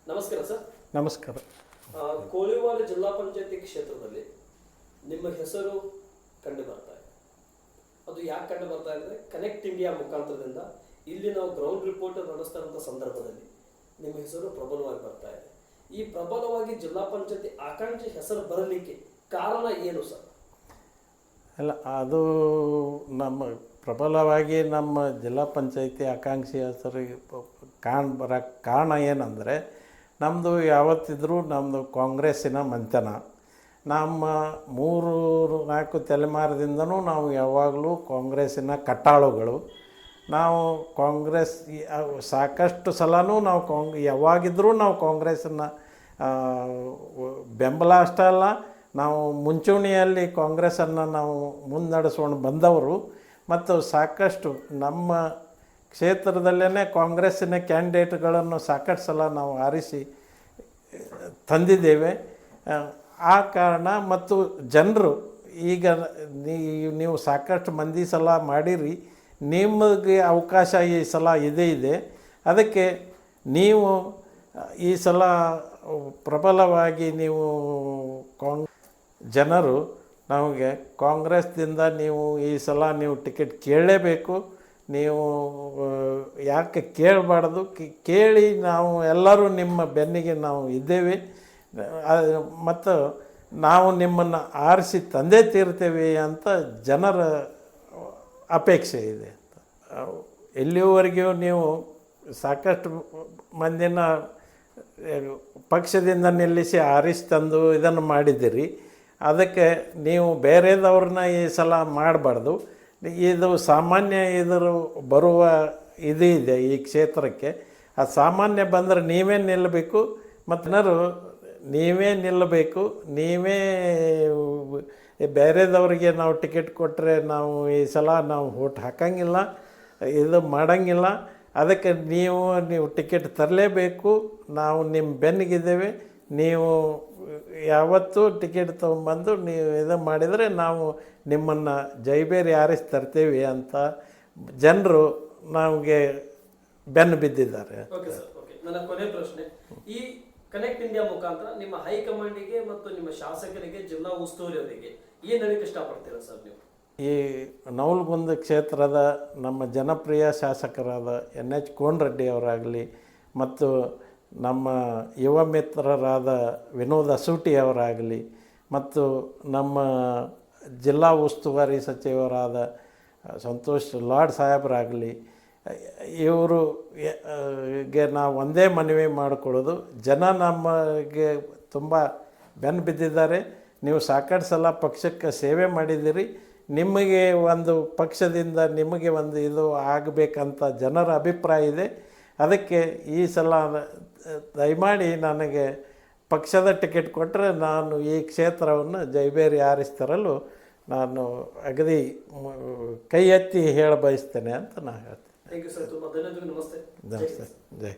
ನಮಸ್ಕಾರ ಸರ್. ನಮಸ್ಕಾರ. ಕೋಳಿವಾಡ ಜಿಲ್ಲಾ ಪಂಚಾಯತಿ ಕ್ಷೇತ್ರದಲ್ಲಿ ನಿಮ್ಮ ಹೆಸರು ಕಂಡು ಬರ್ತಾ ಇದೆ. ಅದು ಯಾಕೆ ಕಂಡು ಬರ್ತಾ ಇದೆ? ಕನೆಕ್ಟ್ ಇಂಡಿಯಾ ಮುಖಾಂತರದಿಂದ ಇಲ್ಲಿ ನಾವು ಗ್ರೌಂಡ್ ರಿಪೋರ್ಟ್ ನಡೆಸ್ತಾ ಇರುವಂಥ ಸಂದರ್ಭದಲ್ಲಿ ನಿಮ್ಮ ಹೆಸರು ಪ್ರಬಲವಾಗಿ ಬರ್ತಾ ಇದೆ. ಈ ಪ್ರಬಲವಾಗಿ ಜಿಲ್ಲಾ ಪಂಚಾಯತಿ ಆಕಾಂಕ್ಷಿ ಹೆಸರು ಬರಲಿಕ್ಕೆ ಕಾರಣ ಏನು ಸರ್? ಅಲ್ಲ, ಅದು ನಮ್ಮ ಪ್ರಬಲವಾಗಿ ನಮ್ಮ ಜಿಲ್ಲಾ ಪಂಚಾಯತಿ ಆಕಾಂಕ್ಷಿ ಹೆಸರಿಗೆ ಬರೋಕ್ಕೆ ಕಾರಣ ಏನಂದರೆ, ನಮ್ಮದು ಯಾವತ್ತಿದ್ರೂ ನಮ್ಮದು ಕಾಂಗ್ರೆಸ್ಸಿನ ಮಂಥನ. ನಮ್ಮ 3-4 ತಲೆಮಾರದಿಂದನೂ ನಾವು ಯಾವಾಗಲೂ ಕಾಂಗ್ರೆಸ್ಸಿನ ಕಟ್ಟಾಳುಗಳು. ನಾವು ಕಾಂಗ್ರೆಸ್ ಸಾಕಷ್ಟು ಸಲವೂ ನಾವು ಯಾವಾಗಿದ್ದರೂ ನಾವು ಕಾಂಗ್ರೆಸ್ಸನ್ನು ಬೆಂಬಲ ಅಷ್ಟೇ ಅಲ್ಲ, ನಾವು ಮುಂಚೂಣಿಯಲ್ಲಿ ಕಾಂಗ್ರೆಸ್ಸನ್ನು ನಾವು ಮುನ್ನಡೆಸ್ಕೊಂಡು ಬಂದವರು. ಮತ್ತು ಸಾಕಷ್ಟು ನಮ್ಮ ಕ್ಷೇತ್ರದಲ್ಲೇ ಕಾಂಗ್ರೆಸ್ಸಿನ ಕ್ಯಾಂಡಿಡೇಟ್ಗಳನ್ನು ಸಾಕಷ್ಟು ಸಲ ನಾವು ಆರಿಸಿ ತಂದಿದ್ದೇವೆ. ಆ ಕಾರಣ ಮತ್ತು ಜನರು ಈಗ ನೀವು ಸಾಕಷ್ಟು ಮಂದಿ ಸಲ ಮಾಡಿರಿ, ನಿಮಗೆ ಅವಕಾಶ ಈ ಸಲ ಇದೆ. ಅದಕ್ಕೆ ನೀವು ಈ ಸಲ ಪ್ರಬಲವಾಗಿ ನೀವು ಜನರು ನಮಗೆ ಕಾಂಗ್ರೆಸ್ದಿಂದ ನೀವು ಈ ಸಲ ನೀವು ಟಿಕೆಟ್ ಕೇಳಲೇಬೇಕು. ನೀವು ಯಾಕೆ ಕೇಳಬಾರ್ದು, ಕೇಳಿ ನಾವು ಎಲ್ಲರೂ ನಿಮ್ಮ ಬೆನ್ನಿಗೆ ನಾವು ಇದ್ದೇವೆ ಮತ್ತು ನಾವು ನಿಮ್ಮನ್ನು ಆರಿಸಿ ತಂದೇ ತೀರ್ತೇವೆ ಅಂತ ಜನರ ಅಪೇಕ್ಷೆ ಇದೆ. ಎಲ್ಲಿಯವರೆಗೂ ನೀವು ಸಾಕಷ್ಟು ಮಂದಿನ ಪಕ್ಷದಿಂದ ನಿಲ್ಲಿಸಿ ಆರಿಸಿ ತಂದು ಇದನ್ನು ಮಾಡಿದ್ದೀರಿ. ಅದಕ್ಕೆ ನೀವು ಬೇರೆದವ್ರನ್ನ ಈ ಸಲ ಮಾಡಬಾರ್ದು. ಇದು ಸಾಮಾನ್ಯ ಇದರ ಬರುವ ಇದೆ ಈ ಕ್ಷೇತ್ರಕ್ಕೆ. ಆ ಸಾಮಾನ್ಯ ಬಂದರೆ ನೀವೇ ನಿಲ್ಲಬೇಕು ಮತ್ತು ನೀವೇ ನಿಲ್ಲಬೇಕು. ನೀವೇ ಬೇರೆದವರಿಗೆ ನಾವು ಟಿಕೆಟ್ ಕೊಟ್ಟರೆ ನಾವು ಈ ಸಲ ನಾವು ವೋಟ್ ಹಾಕೋಂಗಿಲ್ಲ, ಇದು ಮಾಡೋಂಗಿಲ್ಲ. ಅದಕ್ಕೆ ನೀವು ಟಿಕೆಟ್ ತರಲೇಬೇಕು. ನಾವು ನಿಮ್ಮ ಬೆನ್ನಿಗಿದ್ದೇವೆ. ನೀವು ಯಾವತ್ತೂ ಟಿಕೆಟ್ ತೊಗೊಂಬಂದು ನೀವು ಇದು ಮಾಡಿದರೆ ನಾವು ನಿಮ್ಮನ್ನು ಜೈಬೇರಿ ಆರಿಸಿ ತರ್ತೇವೆ ಅಂತ ಜನರು ನಮಗೆ ಬೆನ್ನು ಬಿದ್ದಿದ್ದಾರೆ. Okay sir, okay. ನನ್ನ ಕೊನೆ ಪ್ರಶ್ನೆ, ಈ ಕನೆಕ್ಟ್ ಇಂಡಿಯಾ ಮುಖಾಂತರ ನಿಮ್ಮ ಹೈಕಮಾಂಡಿಗೆ ಮತ್ತು ನಿಮ್ಮ ಶಾಸಕರಿಗೆ, ಜಿಲ್ಲಾ ಉಸ್ತುವಾರಿಯವರಿಗೆ ಏನು ಹೇಳಕ್ಕೆ ಇಷ್ಟಪಡ್ತೀರಾ ಸರ್ ನೀವು? ಈ ನವಲಗುಂದ ಕ್ಷೇತ್ರದ ನಮ್ಮ ಜನಪ್ರಿಯ ಶಾಸಕರಾದ NH ಕೋನರೆಡ್ಡಿ ಅವರಾಗಲಿ ಮತ್ತು ನಮ್ಮ ಯುವ ಮಿತ್ರರಾದ ವಿನೋದ್ ಅಸೂಟಿ ಅವರಾಗಲಿ ಮತ್ತು ನಮ್ಮ ಜಿಲ್ಲಾ ಉಸ್ತುವಾರಿ ಸಚಿವರಾದ ಸಂತೋಷ್ ಲಾಡ್ ಸಾಹೇಬರಾಗಲಿ, ಗೆ ನಾವು ಒಂದೇ ಮನವಿ ಮಾಡಿಕೊಳ್ಳೋದು, ಜನ ನಮಗೆ ತುಂಬ ಬೆನ್ನು ಬಿದ್ದಿದ್ದಾರೆ. ನೀವು ಸಾಕಷ್ಟು ಸಲ ಪಕ್ಷಕ್ಕೆ ಸೇವೆ ಮಾಡಿದ್ದೀರಿ. ನಿಮಗೆ ಒಂದು ಪಕ್ಷದಿಂದ ನಿಮಗೆ ಒಂದು ಇದು ಆಗಬೇಕಂತ ಜನರ ಅಭಿಪ್ರಾಯ ಇದೆ. ಅದಕ್ಕೆ ಈ ಸಲ ದಯಮಾಡಿ ನನಗೆ ಪಕ್ಷದ ಟಿಕೆಟ್ ಕೊಟ್ಟರೆ ನಾನು ಈ ಕ್ಷೇತ್ರವನ್ನು ಜೈಬೇರಿ ಆರಿಸ್ತರಲು ನಾನು ಅಗದಿ ಕೈ ಎತ್ತಿ ಹೇಳ ಬಯಸ್ತೇನೆ ಅಂತ ನಾನು ಹೇಳ್ತೇನೆ. ಥ್ಯಾಂಕ್ ಯು ಸರ್, ತುಂಬ ಧನ್ಯವಾದಗಳು. ನಮಸ್ತೆ. ನಮಸ್ತೆ. ಜೈ